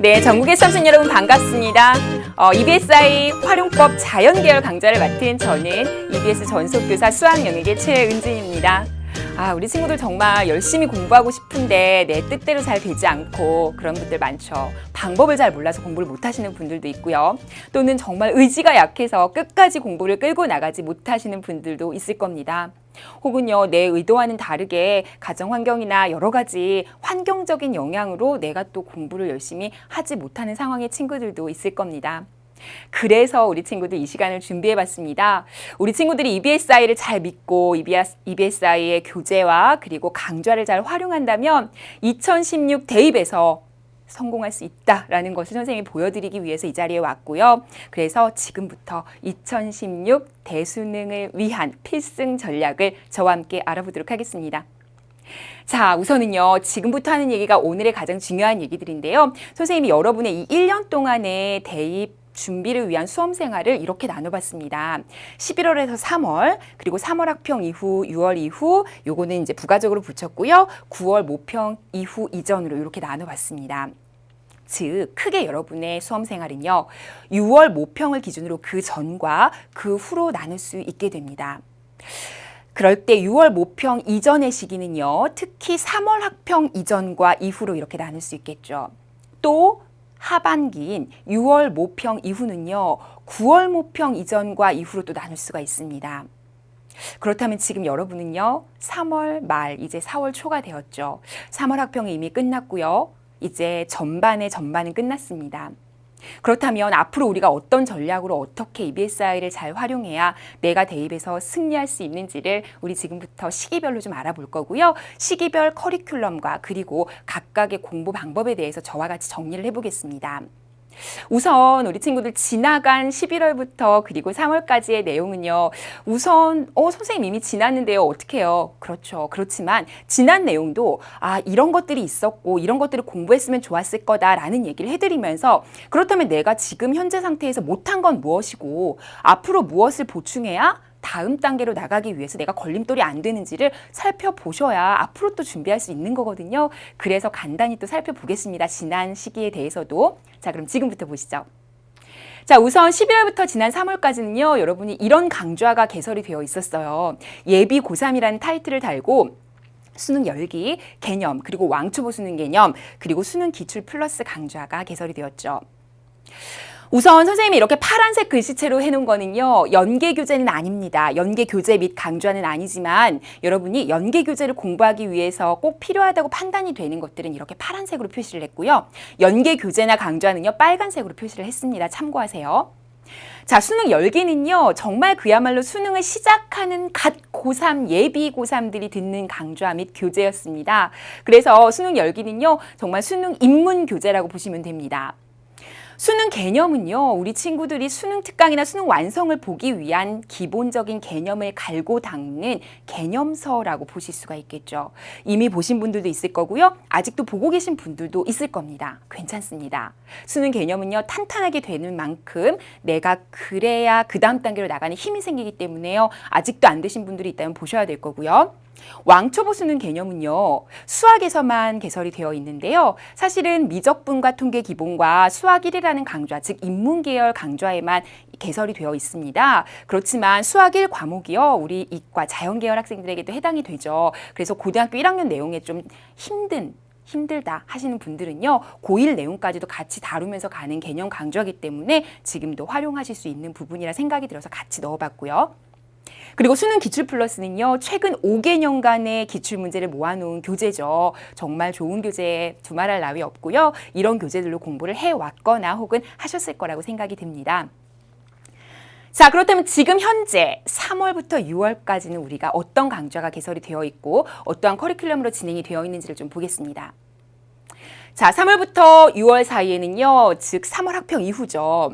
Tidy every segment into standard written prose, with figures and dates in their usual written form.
네, 전국의 수험생 여러분 반갑습니다. EBSI 활용법 자연계열 강좌를 맡은 저는 EBS 전속교사 수학영역의 최은진입니다. 우리 친구들 정말 열심히 공부하고 싶은데 내 뜻대로 잘 되지 않고 그런 분들 많죠. 방법을 잘 몰라서 공부를 못 하시는 분들도 있고요. 또는 정말 의지가 약해서 끝까지 공부를 끌고 나가지 못하시는 분들도 있을 겁니다. 혹은요, 내 의도와는 다르게 가정 환경이나 여러 가지 환경적인 영향으로 내가 또 공부를 열심히 하지 못하는 상황의 친구들도 있을 겁니다. 그래서 우리 친구들 이 시간을 준비해 봤습니다. 우리 친구들이 EBSI를 잘 믿고 EBSI의 교재와 그리고 강좌를 잘 활용한다면 2016 대입에서 성공할 수 있다라는 것을 선생님이 보여드리기 위해서 이 자리에 왔고요. 그래서 지금부터 2016 대수능을 위한 필승 전략을 저와 함께 알아보도록 하겠습니다. 자, 우선은요, 지금부터 하는 얘기가 오늘의 가장 중요한 얘기들인데요. 선생님이 여러분의 이 1년 동안의 대입 준비를 위한 수험 생활을 이렇게 나눠봤습니다. 11월에서 3월, 그리고 3월 학평 이후, 6월 이후, 요거는 이제 부가적으로 붙였고요. 9월 모평 이후 이전으로 이렇게 나눠봤습니다. 즉, 크게 여러분의 수험 생활은요, 6월 모평을 기준으로 그 전과 그 후로 나눌 수 있게 됩니다. 그럴 때 6월 모평 이전의 시기는요, 특히 3월 학평 이전과 이후로 이렇게 나눌 수 있겠죠. 또 하반기인 6월 모평 이후는요, 9월 모평 이전과 이후로 또 나눌 수가 있습니다. 그렇다면 지금 여러분은요, 3월 말, 이제 4월 초가 되었죠. 3월 학평이 이미 끝났고요. 이제 전반은 끝났습니다. 그렇다면 앞으로 우리가 어떤 전략으로 어떻게 EBSI를 잘 활용해야 내가 대입에서 승리할 수 있는지를 우리 지금부터 시기별로 좀 알아볼 거고요. 시기별 커리큘럼과 그리고 각각의 공부 방법에 대해서 저와 같이 정리를 해보겠습니다. 우선 우리 친구들 지나간 11월부터 그리고 3월까지의 내용은요. 우선 선생님 이미 지났는데요. 어떻게 해요? 그렇죠. 그렇지만 지난 내용도 이런 것들이 있었고 이런 것들을 공부했으면 좋았을 거다라는 얘기를 해드리면서 그렇다면 내가 지금 현재 상태에서 못한 건 무엇이고 앞으로 무엇을 보충해야 다음 단계로 나가기 위해서 내가 걸림돌이 안 되는지를 살펴보셔야 앞으로 또 준비할 수 있는 거거든요. 그래서 간단히 또 살펴보겠습니다. 지난 시기에 대해서도. 자, 그럼 지금부터 보시죠. 자, 우선 11월부터 지난 3월까지는요. 여러분이 이런 강좌가 개설이 되어 있었어요. 예비 고3이라는 타이틀을 달고 수능 열기, 개념, 그리고 왕초보 수능 개념, 그리고 수능 기출 플러스 강좌가 개설이 되었죠. 우선 선생님이 이렇게 파란색 글씨체로 해놓은 거는요, 연계교재는 아닙니다. 연계교재 및 강좌는 아니지만 여러분이 연계교재를 공부하기 위해서 꼭 필요하다고 판단이 되는 것들은 이렇게 파란색으로 표시를 했고요. 연계교재나 강좌는요, 빨간색으로 표시를 했습니다. 참고하세요. 자, 수능 열기는요, 정말 그야말로 수능을 시작하는 갓 고3, 예비 고3들이 듣는 강좌 및 교재였습니다. 그래서 수능 열기는요, 정말 수능 입문 교재라고 보시면 됩니다. 수능 개념은요, 우리 친구들이 수능 특강이나 수능 완성을 보기 위한 기본적인 개념을 갈고 닦는 개념서라고 보실 수가 있겠죠. 이미 보신 분들도 있을 거고요. 아직도 보고 계신 분들도 있을 겁니다. 괜찮습니다. 수능 개념은요, 탄탄하게 되는 만큼 내가 그래야 그 다음 단계로 나가는 힘이 생기기 때문에요. 아직도 안 되신 분들이 있다면 보셔야 될 거고요. 왕초보 수능 개념은요, 수학에서만 개설이 되어 있는데요. 사실은 미적분과 통계 기본과 수학 1이라는 강좌, 즉 인문계열 강좌에만 개설이 되어 있습니다. 그렇지만 수학 1 과목이요, 우리 이과 자연계열 학생들에게도 해당이 되죠. 그래서 고등학교 1학년 내용에 좀 힘들다 하시는 분들은요, 고1 내용까지도 같이 다루면서 가는 개념 강좌이기 때문에 지금도 활용하실 수 있는 부분이라 생각이 들어서 같이 넣어봤고요. 그리고 수능 기출 플러스는요, 최근 5개년간의 기출 문제를 모아놓은 교재죠. 정말 좋은 교재에 두말할 나위 없고요. 이런 교재들로 공부를 해왔거나 혹은 하셨을 거라고 생각이 듭니다. 자, 그렇다면 지금 현재 3월부터 6월까지는 우리가 어떤 강좌가 개설이 되어 있고 어떠한 커리큘럼으로 진행이 되어 있는지를 좀 보겠습니다. 자, 3월부터 6월 사이에는요, 즉 3월 학평 이후죠.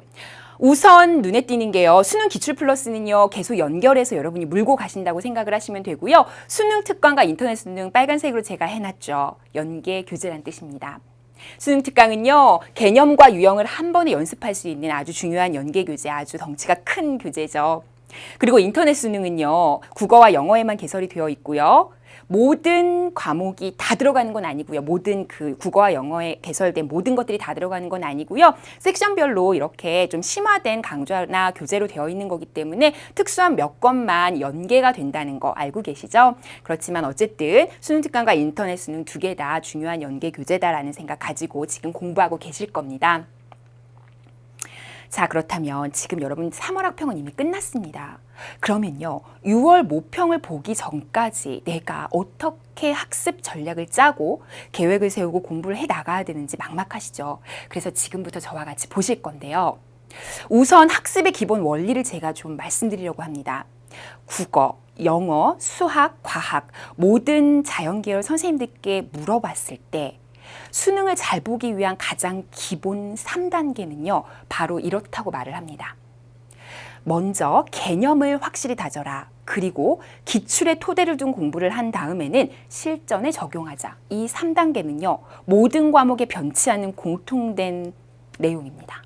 우선 눈에 띄는 게요, 수능 기출 플러스는요, 계속 연결해서 여러분이 물고 가신다고 생각을 하시면 되고요. 수능 특강과 인터넷 수능 빨간색으로 제가 해놨죠. 연계 교재란 뜻입니다. 수능 특강은요, 개념과 유형을 한 번에 연습할 수 있는 아주 중요한 연계 교재, 아주 덩치가 큰 교재죠. 그리고 인터넷 수능은요, 국어와 영어에만 개설이 되어 있고요. 모든 과목이 다 들어가는 건 아니고요. 모든 그 국어와 영어에 개설된 모든 것들이 다 들어가는 건 아니고요. 섹션별로 이렇게 좀 심화된 강좌나 교재로 되어 있는 거기 때문에 특수한 몇 건만 연계가 된다는 거 알고 계시죠? 그렇지만 어쨌든 수능특강과 인터넷 수능 두 개 다 중요한 연계 교재다라는 생각 가지고 지금 공부하고 계실 겁니다. 자, 그렇다면 지금 여러분 3월 학평은 이미 끝났습니다. 그러면요, 6월 모평을 보기 전까지 내가 어떻게 학습 전략을 짜고 계획을 세우고 공부를 해 나가야 되는지 막막하시죠? 그래서 지금부터 저와 같이 보실 건데요. 우선 학습의 기본 원리를 제가 좀 말씀드리려고 합니다. 국어, 영어, 수학, 과학 모든 자연계열 선생님들께 물어봤을 때 수능을 잘 보기 위한 가장 기본 3단계는요. 바로 이렇다고 말을 합니다. 먼저 개념을 확실히 다져라. 그리고 기출의 토대를 둔 공부를 한 다음에는 실전에 적용하자. 이 3단계는요. 모든 과목에 변치 않는 공통된 내용입니다.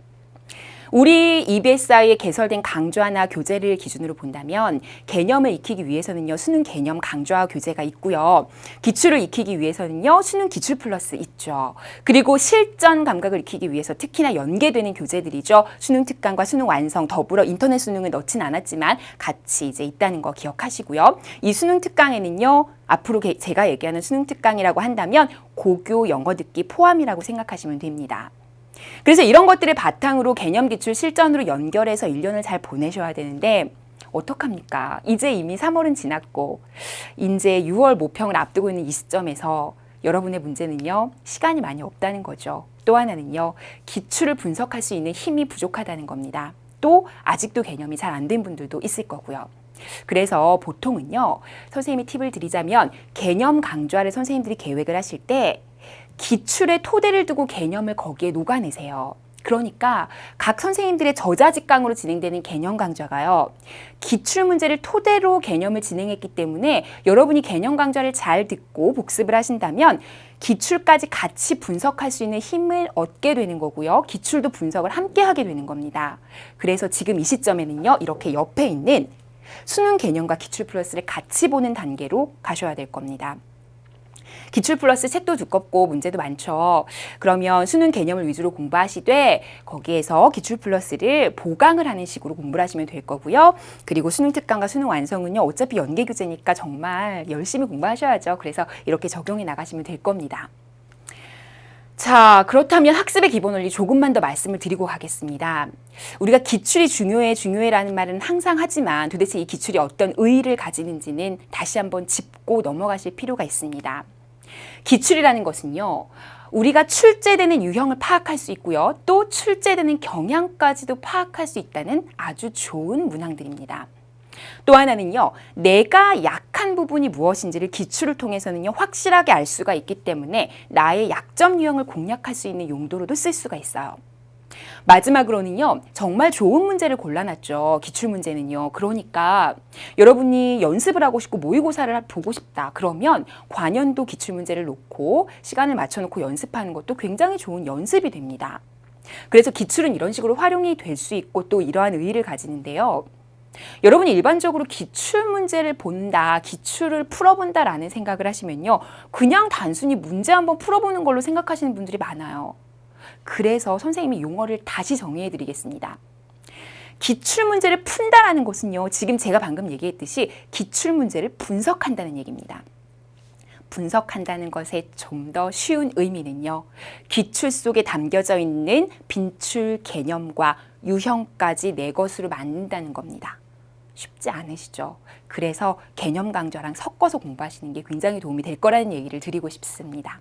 우리 EBSI에 개설된 강좌나 교재를 기준으로 본다면 개념을 익히기 위해서는요. 수능 개념 강좌 교재가 있고요. 기출을 익히기 위해서는요. 수능 기출 플러스 있죠. 그리고 실전 감각을 익히기 위해서 특히나 연계되는 교재들이죠. 수능 특강과 수능 완성 더불어 인터넷 수능을 넣진 않았지만 같이 이제 있다는 거 기억하시고요. 이 수능 특강에는요. 앞으로 제가 얘기하는 수능 특강이라고 한다면 고교 영어 듣기 포함이라고 생각하시면 됩니다. 그래서 이런 것들을 바탕으로 개념 기출 실전으로 연결해서 1년을 잘 보내셔야 되는데 어떡합니까? 이제 이미 3월은 지났고 이제 6월 모평을 앞두고 있는 이 시점에서 여러분의 문제는요. 시간이 많이 없다는 거죠. 또 하나는요. 기출을 분석할 수 있는 힘이 부족하다는 겁니다. 또 아직도 개념이 잘 안 된 분들도 있을 거고요. 그래서 보통은요. 선생님이 팁을 드리자면 개념 강좌를 선생님들이 계획을 하실 때 기출의 토대를 두고 개념을 거기에 녹아내세요. 그러니까 각 선생님들의 저자직강으로 진행되는 개념 강좌가요. 기출 문제를 토대로 개념을 진행했기 때문에 여러분이 개념 강좌를 잘 듣고 복습을 하신다면 기출까지 같이 분석할 수 있는 힘을 얻게 되는 거고요. 기출도 분석을 함께 하게 되는 겁니다. 그래서 지금 이 시점에는요. 이렇게 옆에 있는 수능 개념과 기출 플러스를 같이 보는 단계로 가셔야 될 겁니다. 기출 플러스 책도 두껍고 문제도 많죠. 그러면 수능 개념을 위주로 공부하시되 거기에서 기출 플러스를 보강을 하는 식으로 공부를 하시면 될 거고요. 그리고 수능 특강과 수능 완성은요. 어차피 연계 교재니까 정말 열심히 공부하셔야죠. 그래서 이렇게 적용해 나가시면 될 겁니다. 자, 그렇다면 학습의 기본 원리 조금만 더 말씀을 드리고 가겠습니다. 우리가 기출이 중요해라는 말은 항상 하지만 도대체 이 기출이 어떤 의의를 가지는지는 다시 한번 짚고 넘어가실 필요가 있습니다. 기출이라는 것은요. 우리가 출제되는 유형을 파악할 수 있고요. 또 출제되는 경향까지도 파악할 수 있다는 아주 좋은 문항들입니다. 또 하나는요. 내가 약한 부분이 무엇인지를 기출을 통해서는요. 확실하게 알 수가 있기 때문에 나의 약점 유형을 공략할 수 있는 용도로도 쓸 수가 있어요. 마지막으로는요. 정말 좋은 문제를 골라놨죠. 기출문제는요. 그러니까 여러분이 연습을 하고 싶고 모의고사를 보고 싶다. 그러면 관연도 기출문제를 놓고 시간을 맞춰놓고 연습하는 것도 굉장히 좋은 연습이 됩니다. 그래서 기출은 이런 식으로 활용이 될 수 있고 또 이러한 의의를 가지는데요. 여러분이 일반적으로 기출문제를 본다, 기출을 풀어본다라는 생각을 하시면요. 그냥 단순히 문제 한번 풀어보는 걸로 생각하시는 분들이 많아요. 그래서 선생님이 용어를 다시 정의해 드리겠습니다. 기출문제를 푼다라는 것은요. 지금 제가 방금 얘기했듯이 기출문제를 분석한다는 얘기입니다. 분석한다는 것의 좀 더 쉬운 의미는요. 기출 속에 담겨져 있는 빈출 개념과 유형까지 내 것으로 만든다는 겁니다. 쉽지 않으시죠? 그래서 개념 강좌랑 섞어서 공부하시는 게 굉장히 도움이 될 거라는 얘기를 드리고 싶습니다.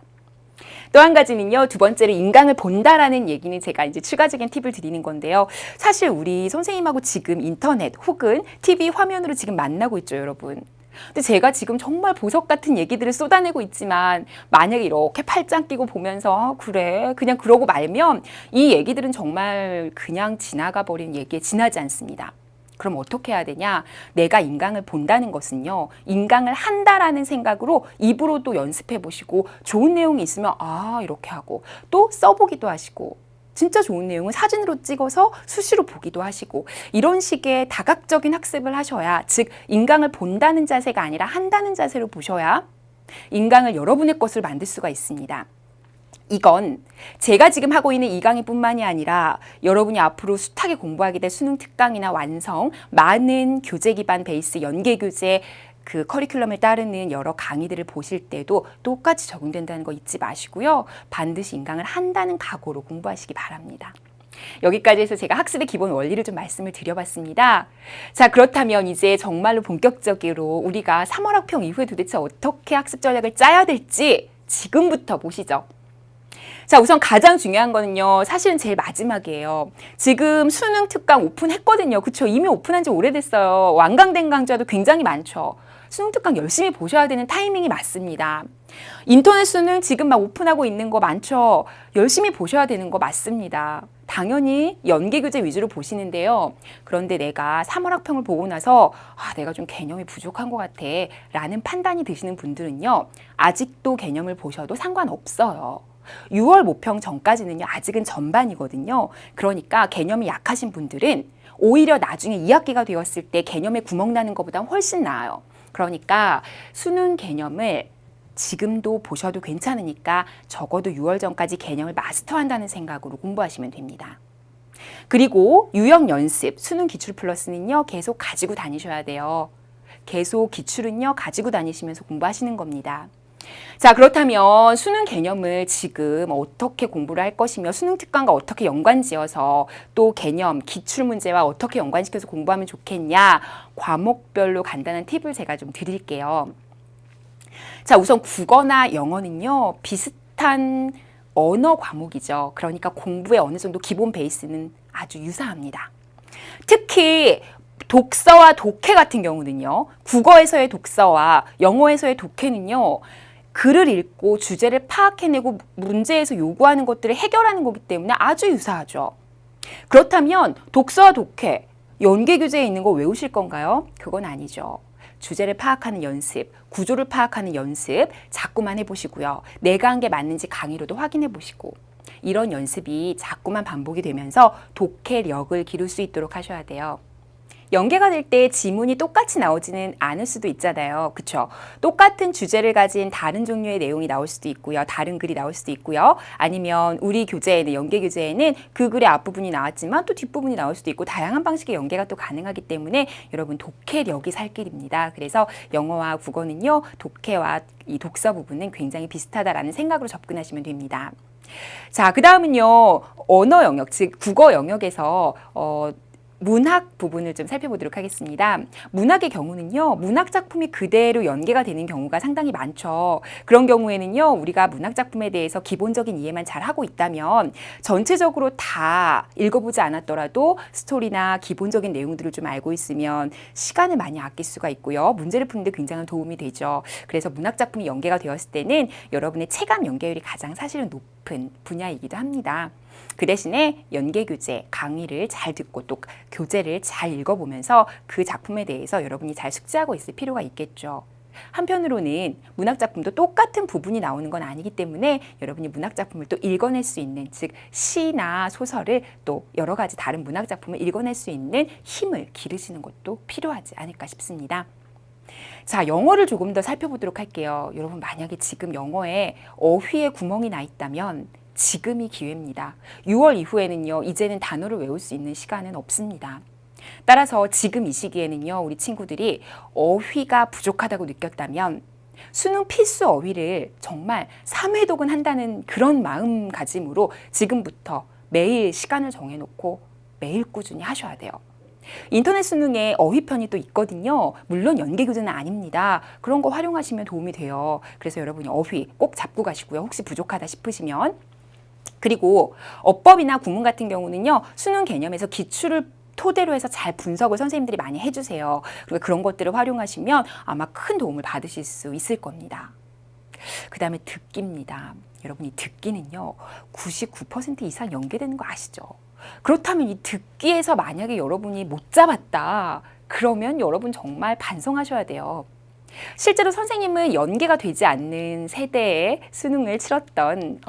또 한 가지는요. 두 번째로 인강을 본다라는 얘기는 제가 이제 추가적인 팁을 드리는 건데요. 사실 우리 선생님하고 지금 인터넷 혹은 TV 화면으로 지금 만나고 있죠, 여러분. 근데 제가 지금 정말 보석 같은 얘기들을 쏟아내고 있지만 만약에 이렇게 팔짱 끼고 보면서 그래 그냥 그러고 말면 이 얘기들은 정말 그냥 지나가 버린 얘기에 지나지 않습니다. 그럼 어떻게 해야 되냐? 내가 인강을 본다는 것은요. 인강을 한다라는 생각으로 입으로도 연습해 보시고 좋은 내용이 있으면 아 이렇게 하고 또 써보기도 하시고 진짜 좋은 내용은 사진으로 찍어서 수시로 보기도 하시고 이런 식의 다각적인 학습을 하셔야, 즉 인강을 본다는 자세가 아니라 한다는 자세로 보셔야 인강을 여러분의 것을 만들 수가 있습니다. 이건 제가 지금 하고 있는 이 강의뿐만이 아니라 여러분이 앞으로 숱하게 공부하게 될 수능 특강이나 완성, 많은 교재 기반 베이스 연계 교재 그 커리큘럼을 따르는 여러 강의들을 보실 때도 똑같이 적용된다는 거 잊지 마시고요. 반드시 인강을 한다는 각오로 공부하시기 바랍니다. 여기까지 해서 제가 학습의 기본 원리를 좀 말씀을 드려봤습니다. 자, 그렇다면 이제 정말로 본격적으로 우리가 3월 학평 이후에 도대체 어떻게 학습 전략을 짜야 될지 지금부터 보시죠. 자, 우선 가장 중요한 거는요, 사실은 제일 마지막이에요. 지금 수능 특강 오픈했거든요. 그쵸? 이미 오픈한 지 오래됐어요. 완강된 강좌도 굉장히 많죠. 수능 특강 열심히 보셔야 되는 타이밍이 맞습니다. 인터넷 수능 지금 막 오픈하고 있는 거 많죠. 열심히 보셔야 되는 거 맞습니다. 당연히 연계 교재 위주로 보시는데요. 그런데 내가 3월 학평을 보고 나서 내가 좀 개념이 부족한 것 같아 라는 판단이 드시는 분들은요, 아직도 개념을 보셔도 상관없어요. 6월 모평 전까지는요, 아직은 전반이거든요. 그러니까 개념이 약하신 분들은 오히려 나중에 2학기가 되었을 때 개념에 구멍 나는 것보다 훨씬 나아요. 그러니까 수능 개념을 지금도 보셔도 괜찮으니까 적어도 6월 전까지 개념을 마스터한다는 생각으로 공부하시면 됩니다. 그리고 유형 연습, 수능 기출 플러스는요, 계속 가지고 다니셔야 돼요. 계속 기출은요, 가지고 다니시면서 공부하시는 겁니다. 자, 그렇다면 수능 개념을 지금 어떻게 공부를 할 것이며 수능 특강과 어떻게 연관지어서 또 개념, 기출 문제와 어떻게 연관시켜서 공부하면 좋겠냐, 과목별로 간단한 팁을 제가 좀 드릴게요. 자, 우선 국어나 영어는요, 비슷한 언어 과목이죠. 그러니까 공부의 어느 정도 기본 베이스는 아주 유사합니다. 특히 독서와 독해 같은 경우는요, 국어에서의 독서와 영어에서의 독해는요, 글을 읽고 주제를 파악해내고 문제에서 요구하는 것들을 해결하는 거기 때문에 아주 유사하죠. 그렇다면 독서와 독해, 연계 교재에 있는 거 외우실 건가요? 그건 아니죠. 주제를 파악하는 연습, 구조를 파악하는 연습 자꾸만 해보시고요. 내가 한 게 맞는지 강의로도 확인해 보시고, 이런 연습이 자꾸만 반복이 되면서 독해력을 기를 수 있도록 하셔야 돼요. 연계가 될 때 지문이 똑같이 나오지는 않을 수도 있잖아요. 그쵸? 똑같은 주제를 가진 다른 종류의 내용이 나올 수도 있고요. 다른 글이 나올 수도 있고요. 아니면 우리 교재에는, 연계 교재에는 그 글의 앞부분이 나왔지만 또 뒷부분이 나올 수도 있고, 다양한 방식의 연계가 또 가능하기 때문에 여러분 독해력이 살 길입니다. 그래서 영어와 국어는요, 독해와 이 독서 부분은 굉장히 비슷하다라는 생각으로 접근하시면 됩니다. 자, 그 다음은요, 언어 영역, 즉 국어 영역에서 문학 부분을 좀 살펴보도록 하겠습니다. 문학의 경우는요, 문학 작품이 그대로 연계가 되는 경우가 상당히 많죠. 그런 경우에는요, 우리가 문학 작품에 대해서 기본적인 이해만 잘 하고 있다면 전체적으로 다 읽어보지 않았더라도 스토리나 기본적인 내용들을 좀 알고 있으면 시간을 많이 아낄 수가 있고요. 문제를 푸는데 굉장히 도움이 되죠. 그래서 문학 작품이 연계가 되었을 때는 여러분의 체감 연계율이 가장 사실은 높은 분야이기도 합니다. 그 대신에 연계 교재, 강의를 잘 듣고 또 교재를 잘 읽어보면서 그 작품에 대해서 여러분이 잘 숙지하고 있을 필요가 있겠죠. 한편으로는 문학작품도 똑같은 부분이 나오는 건 아니기 때문에 여러분이 문학작품을 또 읽어낼 수 있는, 즉 시나 소설을 또 여러 가지 다른 문학작품을 읽어낼 수 있는 힘을 기르시는 것도 필요하지 않을까 싶습니다. 자, 영어를 조금 더 살펴보도록 할게요. 여러분, 만약에 지금 영어에 어휘에 구멍이 나 있다면 지금이 기회입니다. 6월 이후에는요, 이제는 단어를 외울 수 있는 시간은 없습니다. 따라서 지금 이 시기에는요, 우리 친구들이 어휘가 부족하다고 느꼈다면 수능 필수 어휘를 정말 3회독은 한다는 그런 마음가짐으로 지금부터 매일 시간을 정해놓고 매일 꾸준히 하셔야 돼요. 인터넷 수능에 어휘편이 또 있거든요. 물론 연계 교재는 아닙니다. 그런 거 활용하시면 도움이 돼요. 그래서 여러분이 어휘 꼭 잡고 가시고요. 혹시 부족하다 싶으시면. 그리고 어법이나 구문 같은 경우는요, 수능 개념에서 기출을 토대로 해서 잘 분석을 선생님들이 많이 해주세요. 그러니까 그런 것들을 활용하시면 아마 큰 도움을 받으실 수 있을 겁니다. 그 다음에 듣기입니다. 여러분이 듣기는요, 99% 이상 연계되는 거 아시죠? 그렇다면 이 듣기에서 만약에 여러분이 못 잡았다, 그러면 여러분 정말 반성하셔야 돼요. 실제로 선생님은 연계가 되지 않는 세대에 수능을 치렀던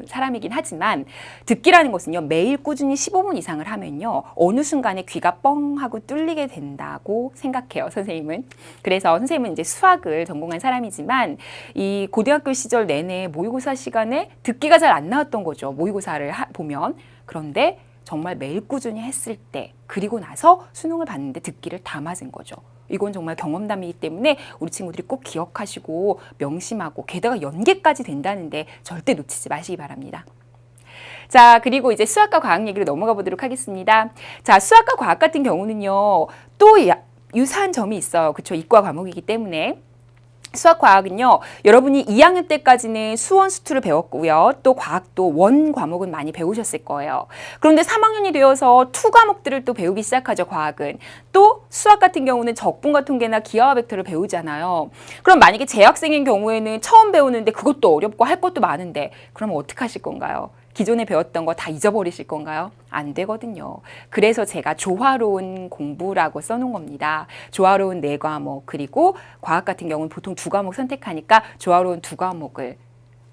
사람이긴 하지만 듣기라는 것은요, 매일 꾸준히 15분 이상을 하면요, 어느 순간에 귀가 뻥 하고 뚫리게 된다고 생각해요, 선생님은. 그래서 선생님은 이제 수학을 전공한 사람이지만 이 고등학교 시절 내내 모의고사 시간에 듣기가 잘 안 나왔던 거죠, 모의고사를 보면. 그런데 정말 매일 꾸준히 했을 때, 그리고 나서 수능을 봤는데 듣기를 다 맞은 거죠. 이건 정말 경험담이기 때문에 우리 친구들이 꼭 기억하시고 명심하고, 게다가 연계까지 된다는데 절대 놓치지 마시기 바랍니다. 자, 그리고 이제 수학과 과학 얘기로 넘어가 보도록 하겠습니다. 자, 수학과 과학 같은 경우는요, 또 유사한 점이 있어요. 그렇죠? 이과 과목이기 때문에. 수학과학은요, 여러분이 2학년 때까지는 수원, 수투를 배웠고요. 또 과학도 원 과목은 많이 배우셨을 거예요. 그런데 3학년이 되어서 투 과목들을 또 배우기 시작하죠, 과학은. 또 수학 같은 경우는 적분과 통계나 기하와 벡터를 배우잖아요. 그럼 만약에 재학생인 경우에는 처음 배우는데 그것도 어렵고 할 것도 많은데, 그러면 어떻게 하실 건가요? 기존에 배웠던 거 다 잊어버리실 건가요? 안 되거든요. 그래서 제가 조화로운 공부라고 써놓은 겁니다. 조화로운 4과목, 그리고 과학 같은 경우는 보통 2과목 선택하니까 조화로운 2과목을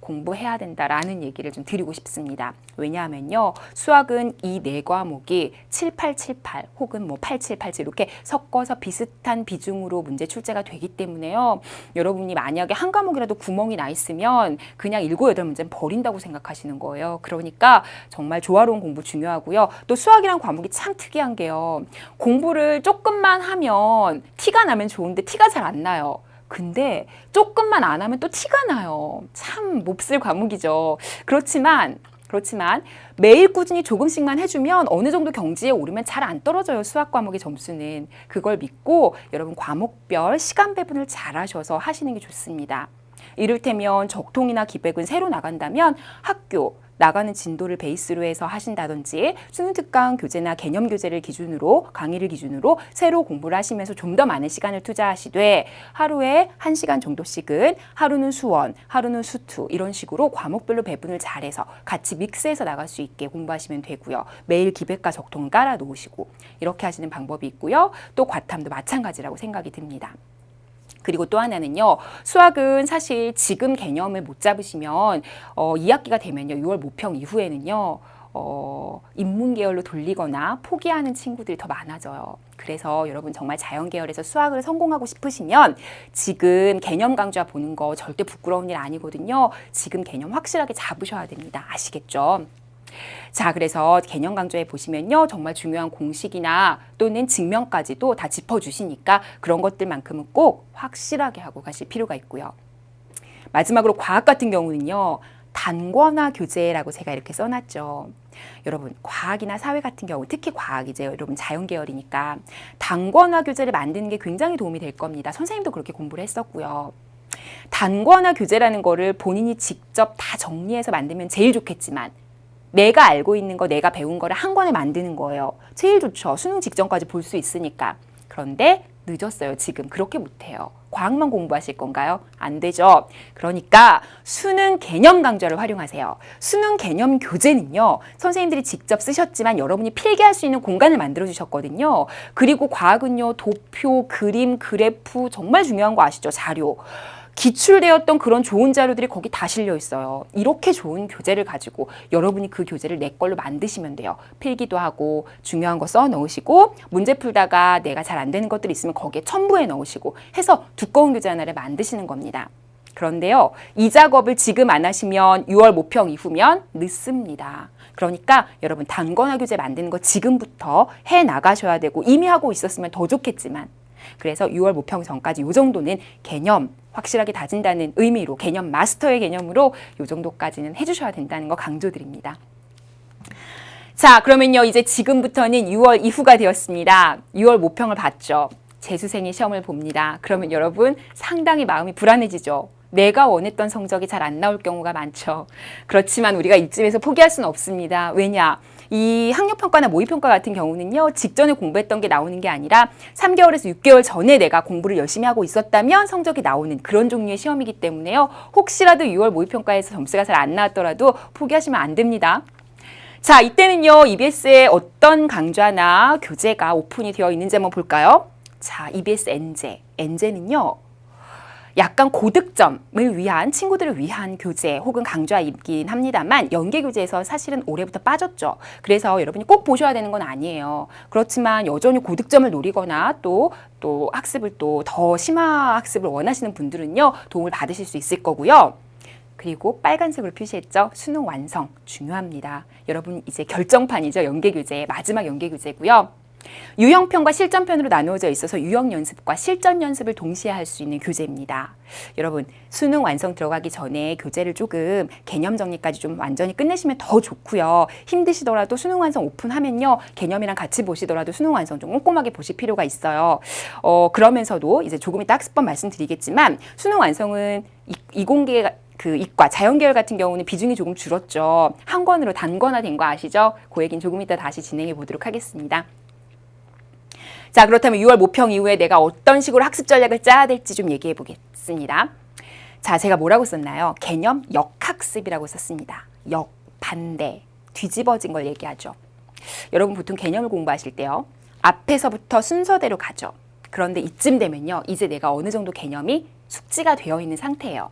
공부해야 된다라는 얘기를 좀 드리고 싶습니다. 왜냐하면요, 수학은 이 4과목이 7878 혹은 뭐 8787 이렇게 섞어서 비슷한 비중으로 문제 출제가 되기 때문에요. 여러분이 만약에 한 과목이라도 구멍이 나 있으면 그냥 7, 8문제는 버린다고 생각하시는 거예요. 그러니까 정말 조화로운 공부 중요하고요. 또 수학이란 과목이 참 특이한 게요, 공부를 조금만 하면 티가 나면 좋은데 티가 잘 안 나요. 근데 조금만 안 하면 또 티가 나요. 참 몹쓸 과목이죠. 그렇지만 매일 꾸준히 조금씩만 해주면 어느 정도 경지에 오르면 잘 안 떨어져요, 수학 과목의 점수는. 그걸 믿고 여러분 과목별 시간 배분을 잘 하셔서 하시는 게 좋습니다. 이를테면 적통이나 기백은 새로 나간다면 학교 나가는 진도를 베이스로 해서 하신다든지, 수능 특강 교재나 개념 교재를 기준으로, 강의를 기준으로 새로 공부를 하시면서 좀 더 많은 시간을 투자하시되, 하루에 1시간 정도씩은 하루는 수원, 하루는 수투, 이런 식으로 과목별로 배분을 잘해서 같이 믹스해서 나갈 수 있게 공부하시면 되고요. 매일 기백과 적통을 깔아 놓으시고 이렇게 하시는 방법이 있고요. 또 과탐도 마찬가지라고 생각이 듭니다. 그리고 또 하나는요, 수학은 사실 지금 개념을 못 잡으시면 2학기가 되면요, 6월 모평 이후에는요, 인문 계열로 돌리거나 포기하는 친구들이 더 많아져요. 그래서 여러분 정말 자연 계열에서 수학을 성공하고 싶으시면 지금 개념 강좌 보는 거 절대 부끄러운 일 아니거든요. 지금 개념 확실하게 잡으셔야 됩니다. 아시겠죠? 자, 그래서 개념 강좌에 보시면요, 정말 중요한 공식이나 또는 증명까지도 다 짚어주시니까 그런 것들만큼은 꼭 확실하게 하고 가실 필요가 있고요. 마지막으로 과학 같은 경우는요, 단권화 교재라고 제가 이렇게 써놨죠. 여러분, 과학이나 사회 같은 경우, 특히 과학이제 여러분 자연 계열이니까 단권화 교재를 만드는 게 굉장히 도움이 될 겁니다. 선생님도 그렇게 공부를 했었고요. 단권화 교재라는 거를 본인이 직접 다 정리해서 만들면 제일 좋겠지만, 내가 알고 있는 거, 내가 배운 거를 한 권에 만드는 거예요. 제일 좋죠. 수능 직전까지 볼 수 있으니까. 그런데 늦었어요. 지금 그렇게 못해요. 과학만 공부하실 건가요? 안 되죠. 그러니까 수능 개념 강좌를 활용하세요. 수능 개념 교재는요, 선생님들이 직접 쓰셨지만 여러분이 필기할 수 있는 공간을 만들어 주셨거든요. 그리고 과학은요, 도표, 그림, 그래프, 정말 중요한 거 아시죠? 자료. 기출되었던 그런 좋은 자료들이 거기 다 실려 있어요. 이렇게 좋은 교재를 가지고 여러분이 그 교재를 내 걸로 만드시면 돼요. 필기도 하고 중요한 거 써 넣으시고, 문제 풀다가 내가 잘 안 되는 것들이 있으면 거기에 첨부해 넣으시고 해서 두꺼운 교재 하나를 만드시는 겁니다. 그런데요, 이 작업을 지금 안 하시면 6월 모평 이후면 늦습니다. 그러니까 여러분 단권화 교재 만드는 거 지금부터 해 나가셔야 되고, 이미 하고 있었으면 더 좋겠지만, 그래서 6월 모평 전까지 이 정도는 개념 확실하게 다진다는 의미로, 개념 마스터의 개념으로 이 정도까지는 해주셔야 된다는 거 강조드립니다. 자, 그러면요, 이제 지금부터는 6월 이후가 되었습니다. 6월 모평을 봤죠. 재수생이 시험을 봅니다. 그러면 여러분 상당히 마음이 불안해지죠. 내가 원했던 성적이 잘 안 나올 경우가 많죠. 그렇지만 우리가 이쯤에서 포기할 수는 없습니다. 왜냐? 이 학력평가나 모의평가 같은 경우는요, 직전에 공부했던 게 나오는 게 아니라 3개월에서 6개월 전에 내가 공부를 열심히 하고 있었다면 성적이 나오는 그런 종류의 시험이기 때문에요. 혹시라도 6월 모의평가에서 점수가 잘 안 나왔더라도 포기하시면 안 됩니다. 자, 이때는요, EBS에 어떤 강좌나 교재가 오픈이 되어 있는지 한번 볼까요? 자, EBS 엔제. 엔제는요, 약간 고득점을 위한 친구들을 위한 교재 혹은 강좌이긴 합니다만 연계 교재에서 사실은 올해부터 빠졌죠. 그래서 여러분이 꼭 보셔야 되는 건 아니에요. 그렇지만 여전히 고득점을 노리거나 또 학습을 또 더 심화 학습을 원하시는 분들은요, 도움을 받으실 수 있을 거고요. 그리고 빨간색으로 표시했죠. 수능 완성 중요합니다. 여러분 이제 결정판이죠. 연계 교재 마지막 연계 교재고요. 유형편과 실전편으로 나누어져 있어서 유형 연습과 실전 연습을 동시에 할 수 있는 교재입니다. 여러분 수능 완성 들어가기 전에 교재를 조금 개념 정리까지 좀 완전히 끝내시면 더 좋고요. 힘드시더라도 수능 완성 오픈하면요. 개념이랑 같이 보시더라도 수능 완성 좀 꼼꼼하게 보실 필요가 있어요. 그러면서도 이제 조금 이따 학습법 말씀드리겠지만 수능 완성은 이공계 이과, 자연계열 같은 경우는 비중이 조금 줄었죠. 한 권으로 단권화된 거 아시죠? 그 얘기는 조금 이따 다시 진행해 보도록 하겠습니다. 자, 그렇다면 6월 모평 이후에 내가 어떤 식으로 학습 전략을 짜야 될지 좀 얘기해 보겠습니다. 자, 제가 뭐라고 썼나요? 개념 역학습이라고 썼습니다. 역, 반대, 뒤집어진 걸 얘기하죠. 여러분 보통 개념을 공부하실 때요. 앞에서부터 순서대로 가죠. 그런데 이쯤 되면요. 이제 내가 어느 정도 개념이 숙지가 되어 있는 상태예요.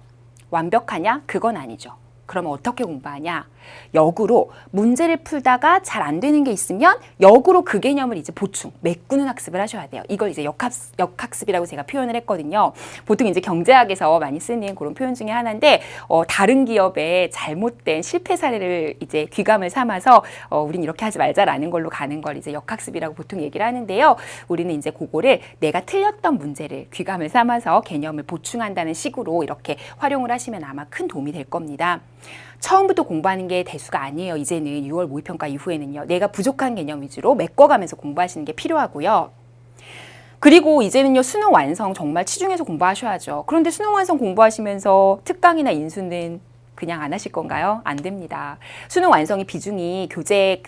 완벽하냐? 그건 아니죠. 그러면 어떻게 공부하냐? 역으로 문제를 풀다가 잘 안 되는 게 있으면 역으로 그 개념을 이제 보충, 메꾸는 학습을 하셔야 돼요. 이걸 이제 역학습이라고 제가 표현을 했거든요. 보통 이제 경제학에서 많이 쓰는 그런 표현 중에 하나인데 다른 기업의 잘못된 실패 사례를 이제 귀감을 삼아서 우린 이렇게 하지 말자라는 걸로 가는 걸 이제 역학습이라고 보통 얘기를 하는데요. 우리는 이제 그거를 내가 틀렸던 문제를 귀감을 삼아서 개념을 보충한다는 식으로 이렇게 활용을 하시면 아마 큰 도움이 될 겁니다. 처음부터 공부하는 게 대수가 아니에요. 이제는 6월 모의평가 이후에는요. 내가 부족한 개념 위주로 메꿔가면서 공부하시는 게 필요하고요. 그리고 이제는요. 수능 완성 정말 치중해서 공부하셔야죠. 그런데 수능 완성 공부하시면서 특강이나 인수는 그냥 안 하실 건가요? 안 됩니다. 수능 완성의 비중이 교재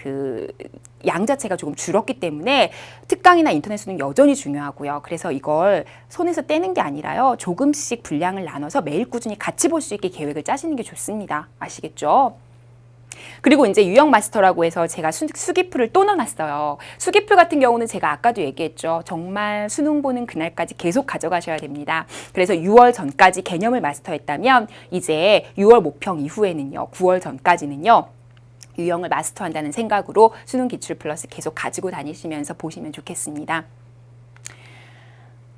양 자체가 조금 줄었기 때문에 특강이나 인터넷 수능 여전히 중요하고요. 그래서 이걸 손에서 떼는 게 아니라요. 조금씩 분량을 나눠서 매일 꾸준히 같이 볼 수 있게 계획을 짜시는 게 좋습니다. 아시겠죠? 그리고 이제 유형 마스터라고 해서 제가 수기풀을 또 넣어놨어요. 수기풀 같은 경우는 제가 아까도 얘기했죠. 정말 수능 보는 그날까지 계속 가져가셔야 됩니다. 그래서 6월 전까지 개념을 마스터했다면 이제 6월 모평 이후에는요. 9월 전까지는요. 유형을 마스터한다는 생각으로 수능 기출 플러스 계속 가지고 다니시면서 보시면 좋겠습니다.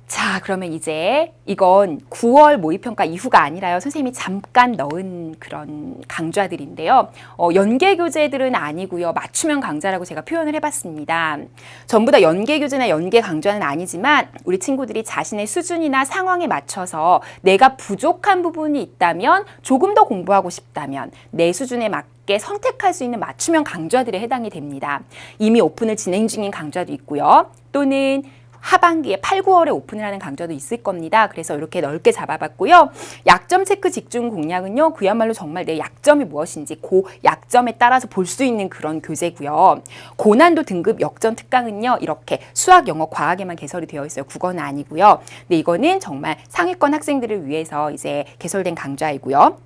자, 그러면 이제 이건 9월 모의평가 이후가 아니라요. 선생님이 잠깐 넣은 그런 강좌들인데요. 연계 교재들은 아니고요. 맞춤형 강좌라고 제가 표현을 해봤습니다. 전부 다 연계 교재나 연계 강좌는 아니지만 우리 친구들이 자신의 수준이나 상황에 맞춰서 내가 부족한 부분이 있다면 조금 더 공부하고 싶다면 내 수준에 맞게 선택할 수 있는 맞춤형 강좌들에 해당이 됩니다. 이미 오픈을 진행 중인 강좌도 있고요. 또는 하반기에 8, 9월에 오픈을 하는 강좌도 있을 겁니다. 그래서 이렇게 넓게 잡아봤고요. 약점 체크 집중 공략은요. 그야말로 정말 내 약점이 무엇인지 그 약점에 따라서 볼 수 있는 그런 교재고요. 고난도 등급 역전 특강은요. 이렇게 수학, 영어, 과학에만 개설이 되어 있어요. 국어는 아니고요. 근데 이거는 정말 상위권 학생들을 위해서 이제 개설된 강좌이고요.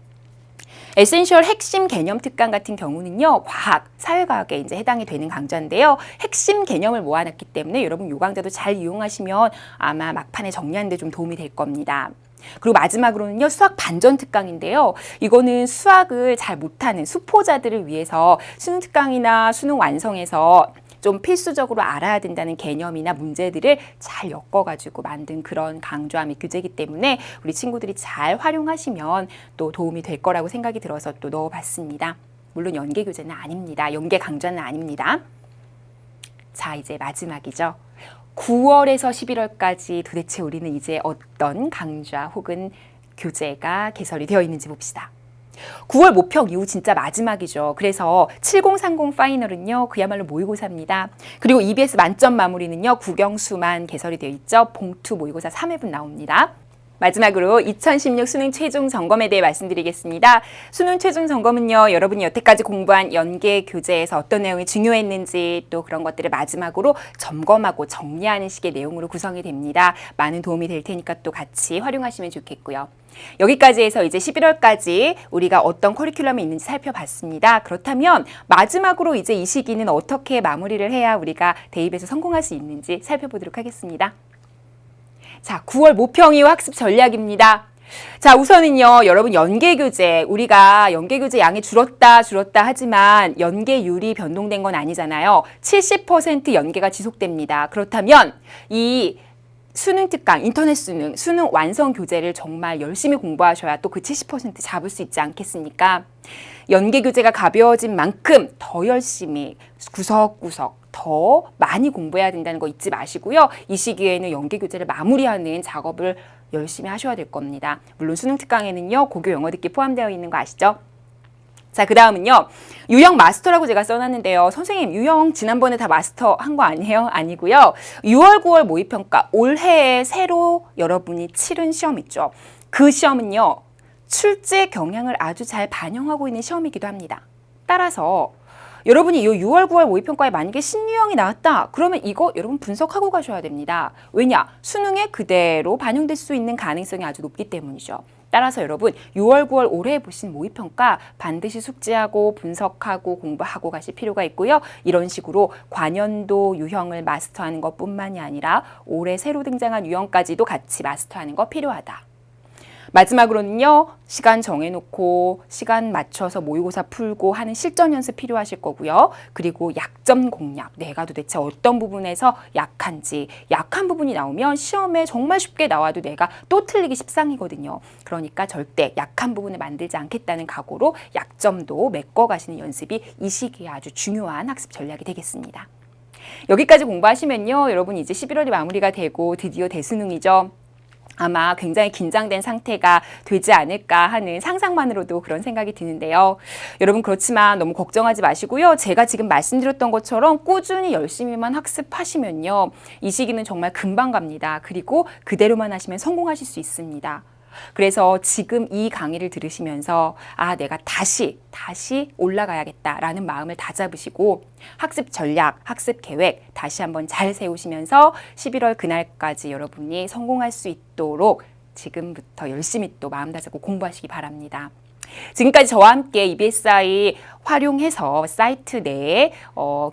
에센셜 핵심 개념 특강 같은 경우는요. 과학, 사회과학에 이제 해당이 되는 강좌인데요. 핵심 개념을 모아놨기 때문에 여러분 이 강좌도 잘 이용하시면 아마 막판에 정리하는 데 좀 도움이 될 겁니다. 그리고 마지막으로는요. 수학 반전 특강인데요. 이거는 수학을 잘 못하는 수포자들을 위해서 수능 특강이나 수능 완성에서 좀 필수적으로 알아야 된다는 개념이나 문제들을 잘 엮어가지고 만든 그런 강좌 및 교재이기 때문에 우리 친구들이 잘 활용하시면 또 도움이 될 거라고 생각이 들어서 또 넣어봤습니다. 물론 연계 교재는 아닙니다. 연계 강좌는 아닙니다. 자, 이제 마지막이죠. 9월에서 11월까지 도대체 우리는 이제 어떤 강좌 혹은 교재가 개설이 되어 있는지 봅시다. 9월 모평 이후 진짜 마지막이죠. 그래서 7030 파이널은요. 그야말로 모의고사입니다. 그리고 EBS 만점 마무리는요. 국영수만 개설이 되어 있죠. 봉투 모의고사 3회분 나옵니다. 마지막으로 2016 수능 최종 점검에 대해 말씀드리겠습니다. 수능 최종 점검은요. 여러분이 여태까지 공부한 연계 교재에서 어떤 내용이 중요했는지 또 그런 것들을 마지막으로 점검하고 정리하는 식의 내용으로 구성이 됩니다. 많은 도움이 될 테니까 또 같이 활용하시면 좋겠고요. 여기까지 해서 이제 11월까지 우리가 어떤 커리큘럼이 있는지 살펴봤습니다. 그렇다면 마지막으로 이제 이 시기는 어떻게 마무리를 해야 우리가 대입에서 성공할 수 있는지 살펴보도록 하겠습니다. 자, 9월 모평 이후 학습 전략입니다. 자, 우선은요, 여러분 연계교재, 우리가 연계교재 양이 줄었다 하지만 연계율이 변동된 건 아니잖아요. 70% 연계가 지속됩니다. 그렇다면 이 수능 특강, 인터넷 수능 완성 교재를 정말 열심히 공부하셔야 또 그 70% 잡을 수 있지 않겠습니까? 연계 교재가 가벼워진 만큼 더 열심히 구석구석 더 많이 공부해야 된다는 거 잊지 마시고요. 이 시기에는 연계 교재를 마무리하는 작업을 열심히 하셔야 될 겁니다. 물론 수능 특강에는요, 고교 영어 듣기 포함되어 있는 거 아시죠? 자, 그 다음은요. 유형 마스터라고 제가 써놨는데요. 선생님, 유형 지난번에 다 마스터 한 거 아니에요? 아니고요. 6월, 9월 모의평가 올해에 새로 여러분이 치른 시험 있죠. 그 시험은요. 출제 경향을 아주 잘 반영하고 있는 시험이기도 합니다. 따라서 여러분이 이 6월, 9월 모의평가에 만약에 신유형이 나왔다. 그러면 이거 여러분 분석하고 가셔야 됩니다. 왜냐? 수능에 그대로 반영될 수 있는 가능성이 아주 높기 때문이죠. 따라서 여러분 6월, 9월 올해 보신 모의평가 반드시 숙지하고 분석하고 공부하고 가실 필요가 있고요. 이런 식으로 관연도 유형을 마스터하는 것뿐만이 아니라 올해 새로 등장한 유형까지도 같이 마스터하는 거 필요하다. 마지막으로는요. 시간 정해놓고 시간 맞춰서 모의고사 풀고 하는 실전 연습 필요하실 거고요. 그리고 약점 공략, 내가 도대체 어떤 부분에서 약한지, 약한 부분이 나오면 시험에 정말 쉽게 나와도 내가 또 틀리기 십상이거든요. 그러니까 절대 약한 부분을 만들지 않겠다는 각오로 약점도 메꿔가시는 연습이 이 시기에 아주 중요한 학습 전략이 되겠습니다. 여기까지 공부하시면요. 여러분 이제 11월이 마무리가 되고 드디어 대수능이죠. 아마 굉장히 긴장된 상태가 되지 않을까 하는 상상만으로도 그런 생각이 드는데요. 여러분 그렇지만 너무 걱정하지 마시고요. 제가 지금 말씀드렸던 것처럼 꾸준히 열심히만 학습하시면요. 이 시기는 정말 금방 갑니다. 그리고 그대로만 하시면 성공하실 수 있습니다. 그래서 지금 이 강의를 들으시면서 내가 다시 올라가야겠다라는 마음을 다잡으시고 학습 전략, 학습 계획 다시 한번 잘 세우시면서 11월 그날까지 여러분이 성공할 수 있도록 지금부터 열심히 또 마음 다잡고 공부하시기 바랍니다. 지금까지 저와 함께 EBSI 활용해서 사이트 내에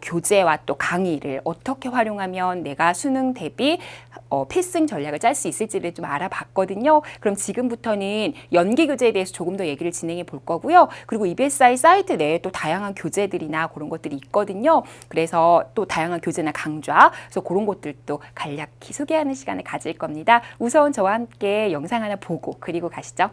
교재와 또 강의를 어떻게 활용하면 내가 수능 대비 필승 전략을 짤 수 있을지를 좀 알아봤거든요. 그럼 지금부터는 연계 교재에 대해서 조금 더 얘기를 진행해 볼 거고요. 그리고 EBSI 사이트 내에 또 다양한 교재들이나 그런 것들이 있거든요. 그래서 또 다양한 교재나 강좌, 그래서 그런 것들도 간략히 소개하는 시간을 가질 겁니다. 우선 저와 함께 영상 하나 보고 그리고 가시죠.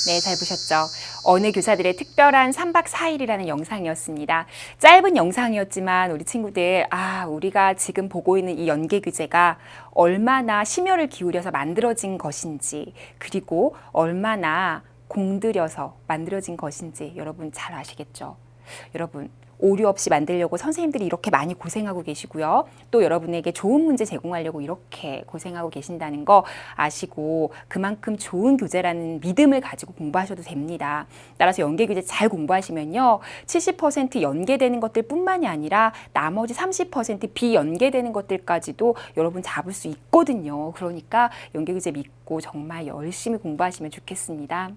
네, 잘 보셨죠? 어느 교사들의 특별한 3박 4일이라는 영상이었습니다. 짧은 영상이었지만 우리 친구들, 우리가 지금 보고 있는 이 연계 교재가 얼마나 심혈을 기울여서 만들어진 것인지, 그리고 얼마나 공들여서 만들어진 것인지 여러분 잘 아시겠죠? 여러분, 오류 없이 만들려고 선생님들이 이렇게 많이 고생하고 계시고요. 또 여러분에게 좋은 문제 제공하려고 이렇게 고생하고 계신다는 거 아시고 그만큼 좋은 교재라는 믿음을 가지고 공부하셔도 됩니다. 따라서 연계교재 잘 공부하시면요. 70% 연계되는 것들 뿐만이 아니라 나머지 30% 비연계되는 것들까지도 여러분 잡을 수 있거든요. 그러니까 연계교재 믿고 정말 열심히 공부하시면 좋겠습니다.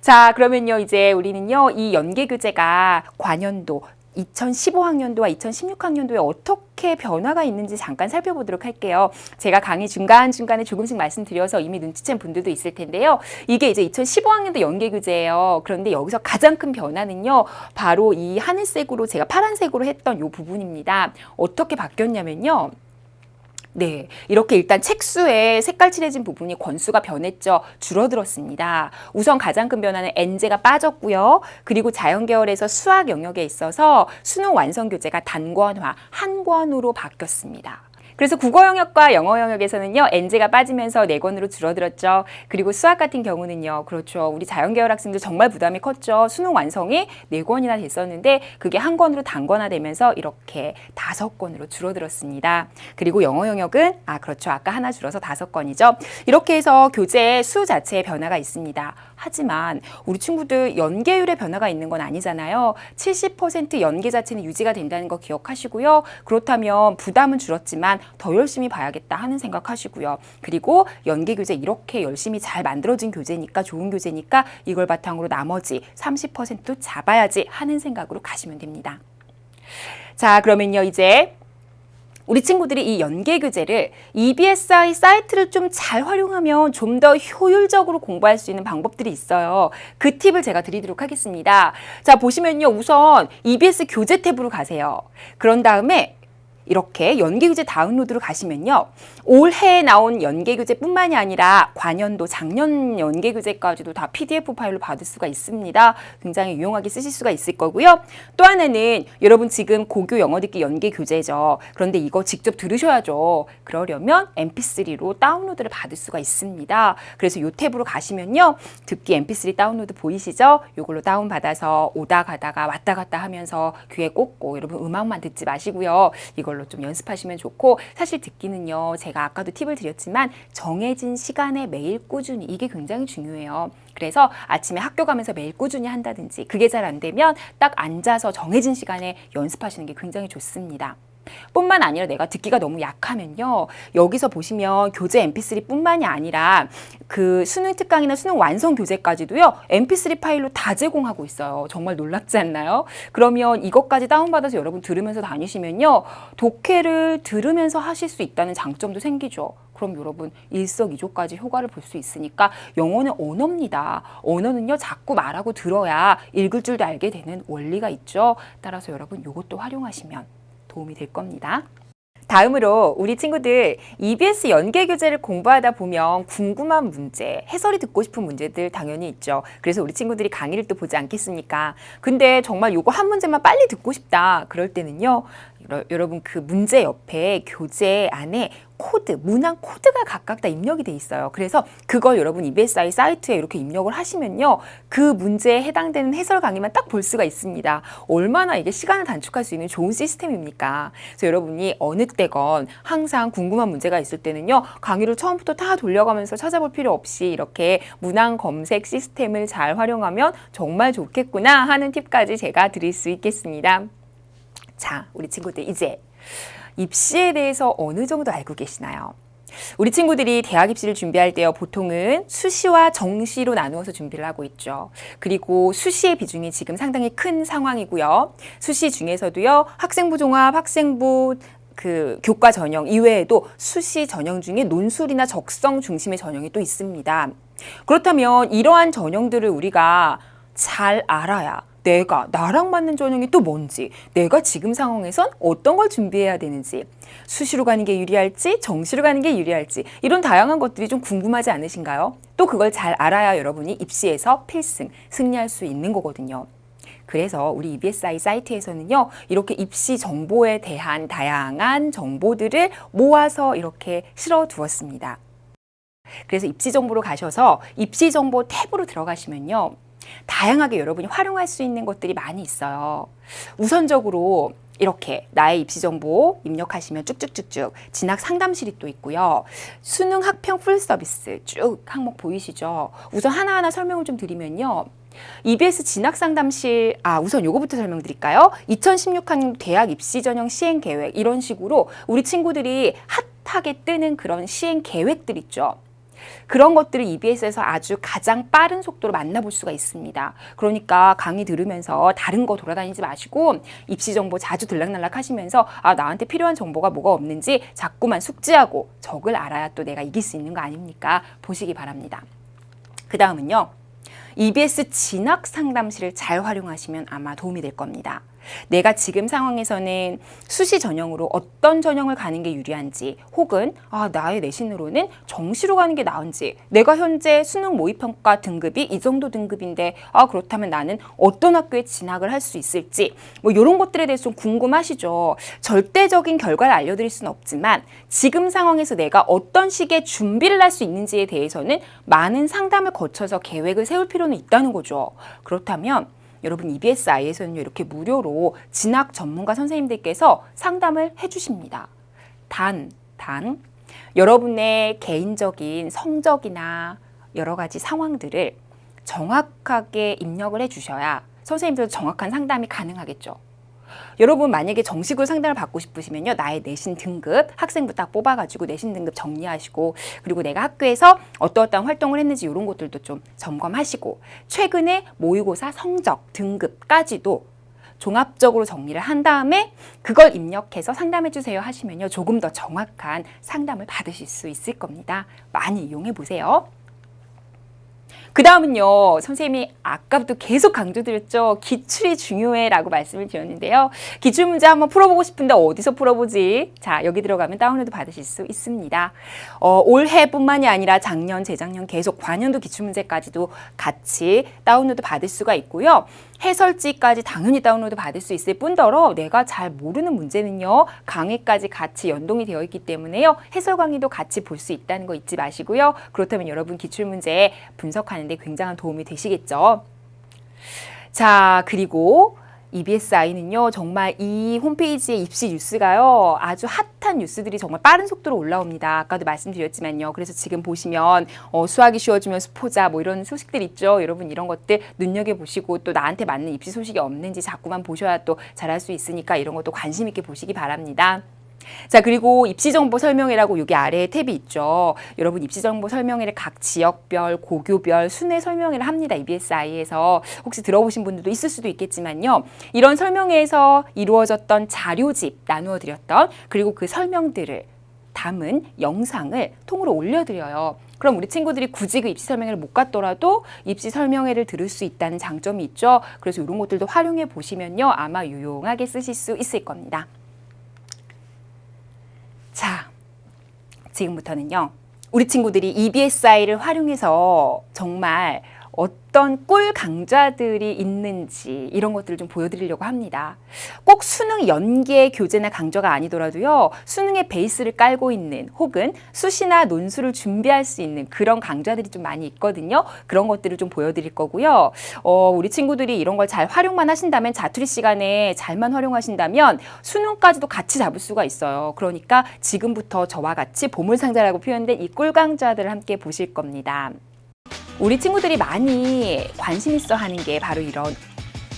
자, 그러면요, 이제 우리는요, 이 연계교재가 관연도 2015학년도와 2016학년도에 어떻게 변화가 있는지 잠깐 살펴보도록 할게요. 제가 강의 중간중간에 조금씩 말씀드려서 이미 눈치챈 분들도 있을 텐데요. 이게 이제 2015학년도 연계교재예요. 그런데 여기서 가장 큰 변화는요, 바로 이 하늘색으로 제가 파란색으로 했던 이 부분입니다. 어떻게 바뀌었냐면요. 네, 이렇게 일단 책수에 색깔 칠해진 부분이 권수가 변했죠. 줄어들었습니다. 우선 가장 큰 변화는 N제가 빠졌고요. 그리고 자연계열에서 수학 영역에 있어서 수능 완성 교재가 단권화, 한 권으로 바뀌었습니다. 그래서 국어 영역과 영어 영역에서는요, N제가 빠지면서 4권으로 줄어들었죠. 그리고 수학 같은 경우는요, 그렇죠. 우리 자연계열 학생들 정말 부담이 컸죠. 수능 완성이 4권이나 됐었는데 그게 한 권으로 단권화되면서 이렇게 5권으로 줄어들었습니다. 그리고 영어 영역은 그렇죠. 아까 하나 줄어서 5권이죠. 이렇게 해서 교재 수 자체에 변화가 있습니다. 하지만 우리 친구들 연계율에 변화가 있는 건 아니잖아요. 70% 연계 자체는 유지가 된다는 거 기억하시고요. 그렇다면 부담은 줄었지만 더 열심히 봐야겠다 하는 생각하시고요. 그리고 연계 교재 이렇게 열심히 잘 만들어진 교재니까 좋은 교재니까 이걸 바탕으로 나머지 30%도 잡아야지 하는 생각으로 가시면 됩니다. 자, 그러면요 이제 우리 친구들이 이 연계교재를 EBSI 사이트를 좀 잘 활용하면 좀 더 효율적으로 공부할 수 있는 방법들이 있어요. 그 팁을 제가 드리도록 하겠습니다. 자, 보시면요. 우선 EBS 교재 탭으로 가세요. 그런 다음에 이렇게 연계교재 다운로드로 가시면요. 올해 나온 연계교재뿐만이 아니라 관연도 작년 연계교재까지도 다 PDF 파일로 받을 수가 있습니다. 굉장히 유용하게 쓰실 수가 있을 거고요. 또 하나는 여러분 지금 고교 영어 듣기 연계교재죠. 그런데 이거 직접 들으셔야죠. 그러려면 MP3로 다운로드를 받을 수가 있습니다. 그래서 이 탭으로 가시면요. 듣기 MP3 다운로드 보이시죠? 이걸로 다운받아서 오다 가다가 왔다 갔다 하면서 귀에 꽂고 여러분 음악만 듣지 마시고요. 이걸로 좀 연습하시면 좋고 사실 듣기는요. 제가 아까도 팁을 드렸지만 정해진 시간에 매일 꾸준히 이게 굉장히 중요해요. 그래서 아침에 학교 가면서 매일 꾸준히 한다든지 그게 잘 안 되면 딱 앉아서 정해진 시간에 연습하시는 게 굉장히 좋습니다. 뿐만 아니라 내가 듣기가 너무 약하면요. 여기서 보시면 교재 MP3 뿐만이 아니라 그 수능 특강이나 수능 완성 교재까지도요. MP3 파일로 다 제공하고 있어요. 정말 놀랍지 않나요? 그러면 이것까지 다운받아서 여러분 들으면서 다니시면요. 독해를 들으면서 하실 수 있다는 장점도 생기죠. 그럼 여러분 일석이조까지 효과를 볼 수 있으니까 영어는 언어입니다. 언어는요. 자꾸 말하고 들어야 읽을 줄도 알게 되는 원리가 있죠. 따라서 여러분 이것도 활용하시면 도움이 될 겁니다. 다음으로 우리 친구들 EBS 연계교재를 공부하다 보면 궁금한 문제, 해설이 듣고 싶은 문제들 당연히 있죠. 그래서 우리 친구들이 강의를 또 보지 않겠습니까? 근데 정말 요거 한 문제만 빨리 듣고 싶다. 그럴 때는요. 여러분 그 문제 옆에 교재 안에 코드, 문항 코드가 각각 다 입력이 돼 있어요. 그래서 그걸 여러분 EBSI 사이트에 이렇게 입력을 하시면요. 그 문제에 해당되는 해설 강의만 딱 볼 수가 있습니다. 얼마나 이게 시간을 단축할 수 있는 좋은 시스템입니까? 그래서 여러분이 어느 때건 항상 궁금한 문제가 있을 때는요. 강의를 처음부터 다 돌려가면서 찾아볼 필요 없이 이렇게 문항 검색 시스템을 잘 활용하면 정말 좋겠구나 하는 팁까지 제가 드릴 수 있겠습니다. 자, 우리 친구들 이제 입시에 대해서 어느 정도 알고 계시나요? 우리 친구들이 대학 입시를 준비할 때요. 보통은 수시와 정시로 나누어서 준비를 하고 있죠. 그리고 수시의 비중이 지금 상당히 큰 상황이고요. 수시 중에서도요. 학생부 종합, 학생부 그 교과 전형 이외에도 수시 전형 중에 논술이나 적성 중심의 전형이 또 있습니다. 그렇다면 이러한 전형들을 우리가 잘 알아야 내가 나랑 맞는 전형이 또 뭔지, 내가 지금 상황에선 어떤 걸 준비해야 되는지, 수시로 가는 게 유리할지 정시로 가는 게 유리할지 이런 다양한 것들이 좀 궁금하지 않으신가요? 또 그걸 잘 알아야 여러분이 입시에서 필승, 승리할 수 있는 거거든요. 그래서 우리 EBSI 사이트에서는요. 이렇게 입시 정보에 대한 다양한 정보들을 모아서 이렇게 실어 두었습니다. 그래서 입시 정보로 가셔서 입시 정보 탭으로 들어가시면요. 다양하게 여러분이 활용할 수 있는 것들이 많이 있어요. 우선적으로 이렇게 나의 입시 정보 입력하시면 쭉쭉쭉쭉 진학 상담실이 또 있고요. 수능 학평 풀 서비스 쭉 항목 보이시죠? 우선 하나하나 설명을 좀 드리면요. EBS 진학 상담실, 우선 요거부터 설명드릴까요? 2016학년 대학 입시 전형 시행 계획, 이런 식으로 우리 친구들이 핫하게 뜨는 그런 시행 계획들 있죠. 그런 것들을 EBS에서 아주 가장 빠른 속도로 만나볼 수가 있습니다. 그러니까 강의 들으면서 다른 거 돌아다니지 마시고 입시 정보 자주 들락날락 하시면서 나한테 필요한 정보가 뭐가 없는지 자꾸만 숙지하고 적을 알아야 또 내가 이길 수 있는 거 아닙니까? 보시기 바랍니다. 그 다음은요. EBS 진학 상담실을 잘 활용하시면 아마 도움이 될 겁니다. 내가 지금 상황에서는 수시 전형으로 어떤 전형을 가는 게 유리한지, 혹은 나의 내신으로는 정시로 가는 게 나은지, 내가 현재 수능 모의평가 등급이 이 정도 등급인데 그렇다면 나는 어떤 학교에 진학을 할 수 있을지, 뭐 이런 것들에 대해서 좀 궁금하시죠. 절대적인 결과를 알려드릴 수는 없지만 지금 상황에서 내가 어떤 식의 준비를 할 수 있는지에 대해서는 많은 상담을 거쳐서 계획을 세울 필요는 있다는 거죠. 그렇다면 여러분 EBSI에서는 이렇게 무료로 진학 전문가 선생님들께서 상담을 해주십니다. 단 여러분의 개인적인 성적이나 여러 가지 상황들을 정확하게 입력을 해주셔야 선생님들도 정확한 상담이 가능하겠죠. 여러분 만약에 정식으로 상담을 받고 싶으시면요. 나의 내신 등급, 학생부 딱 뽑아가지고 내신 등급 정리하시고, 그리고 내가 학교에서 어떠한 활동을 했는지 이런 것들도 좀 점검하시고, 최근에 모의고사 성적, 등급까지도 종합적으로 정리를 한 다음에 그걸 입력해서 상담해 주세요 하시면요. 조금 더 정확한 상담을 받으실 수 있을 겁니다. 많이 이용해 보세요. 그 다음은요, 선생님이 아까부터 계속 강조드렸죠. 기출이 중요해 라고 말씀을 드렸는데요. 기출문제 한번 풀어보고 싶은데 어디서 풀어보지? 자, 여기 들어가면 다운로드 받으실 수 있습니다. 올해뿐만이 아니라 작년, 재작년 계속 과년도 기출문제까지도 같이 다운로드 받을 수가 있고요. 해설지까지 당연히 다운로드 받을 수 있을 뿐더러 내가 잘 모르는 문제는요. 강의까지 같이 연동이 되어 있기 때문에요. 해설 강의도 같이 볼 수 있다는 거 잊지 마시고요. 그렇다면 여러분 기출문제 분석하는 데 굉장한 도움이 되시겠죠. 자, 그리고 EBSI는요, 정말 이 홈페이지의 입시 뉴스가요, 아주 핫한 뉴스들이 정말 빠른 속도로 올라옵니다. 아까도 말씀드렸지만요. 그래서 지금 보시면 수학이 쉬워지면 수포자 뭐 이런 소식들 있죠. 여러분 이런 것들 눈여겨보시고 또 나한테 맞는 입시 소식이 없는지 자꾸만 보셔야 또 잘할 수 있으니까 이런 것도 관심 있게 보시기 바랍니다. 자, 그리고 입시정보 설명회라고 여기 아래에 탭이 있죠. 여러분 입시정보 설명회를 각 지역별, 고교별 순회 설명회를 합니다. EBSI에서 혹시 들어보신 분들도 있을 수도 있겠지만요. 이런 설명회에서 이루어졌던 자료집 나누어 드렸던, 그리고 그 설명들을 담은 영상을 통으로 올려드려요. 그럼 우리 친구들이 굳이 그 입시 설명회를 못 갔더라도 입시 설명회를 들을 수 있다는 장점이 있죠. 그래서 이런 것들도 활용해 보시면요. 아마 유용하게 쓰실 수 있을 겁니다. 자, 지금부터는요. 우리 친구들이 EBSI를 활용해서 정말 어떤 꿀 강좌들이 있는지 이런 것들을 좀 보여드리려고 합니다. 꼭 수능 연계 교재나 강좌가 아니더라도요. 수능의 베이스를 깔고 있는, 혹은 수시나 논술을 준비할 수 있는 그런 강좌들이 좀 많이 있거든요. 그런 것들을 좀 보여드릴 거고요. 우리 친구들이 이런 걸 잘 활용만 하신다면, 자투리 시간에 잘만 활용하신다면 수능까지도 같이 잡을 수가 있어요. 그러니까 지금부터 저와 같이 보물상자라고 표현된 이 꿀 강좌들을 함께 보실 겁니다. 우리 친구들이 많이 관심 있어 하는 게 바로 이런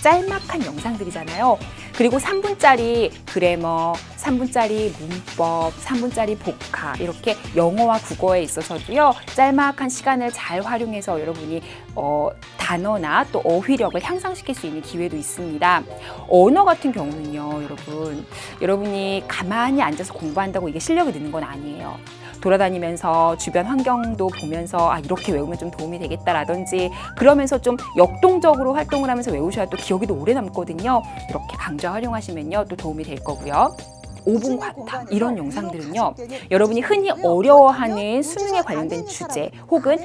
짤막한 영상들이잖아요. 그리고 3분짜리 그래머, 3분짜리 문법, 3분짜리 복화, 이렇게 영어와 국어에 있어서도요. 짤막한 시간을 잘 활용해서 여러분이 단어나 또 어휘력을 향상시킬 수 있는 기회도 있습니다. 언어 같은 경우는요. 여러분이 가만히 앉아서 공부한다고 이게 실력이 느는 건 아니에요. 돌아다니면서 주변 환경도 보면서 이렇게 외우면 좀 도움이 되겠다라든지, 그러면서 좀 역동적으로 활동을 하면서 외우셔야 또 기억이 더 오래 남거든요. 이렇게 강좌 활용하시면요 또 도움이 될 거고요. 5분 과탐 이런 영상들은요. 여러분이 흔히 어려워하는 수능에 관련된 주제 혹은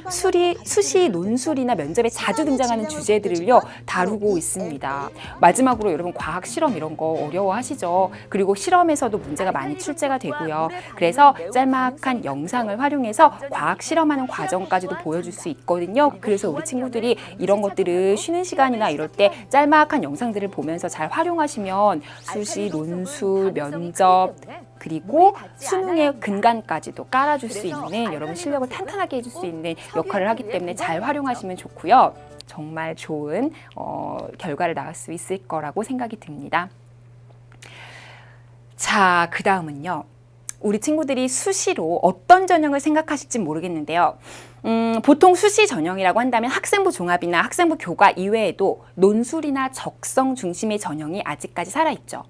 수시 논술이나 면접에 자주 등장하는 주제들을요 다루고 있습니다. 마지막으로 여러분 과학 실험 이런 거 어려워하시죠? 그리고 실험에서도 문제가 많이 출제가 되고요. 그래서 짤막한 영상을 활용해서 과학 실험하는 과정까지도 보여줄 수 있거든요. 그래서 우리 친구들이 이런 것들을 쉬는 시간이나 이럴 때 짤막한 영상들을 보면서 잘 활용하시면 수시, 논술, 면접 그리고 수능의 근간까지도 깔아줄 수 있는 여러분 실력을 탄탄하게 해줄 수 있는 역할을 하기 때문에 잘 활용하시면 좋고요. 정말 좋은 결과를 낳을 수 있을 거라고 생각이 듭니다. 자, 그 다음은요. 우리 친구들이 수시로 어떤 전형을 생각하실지 모르겠는데요. 보통 수시 전형이라고 한다면 학생부 종합이나 학생부 교과 이외에도 논술이나 적성 중심의 전형이 아직까지 살아있죠.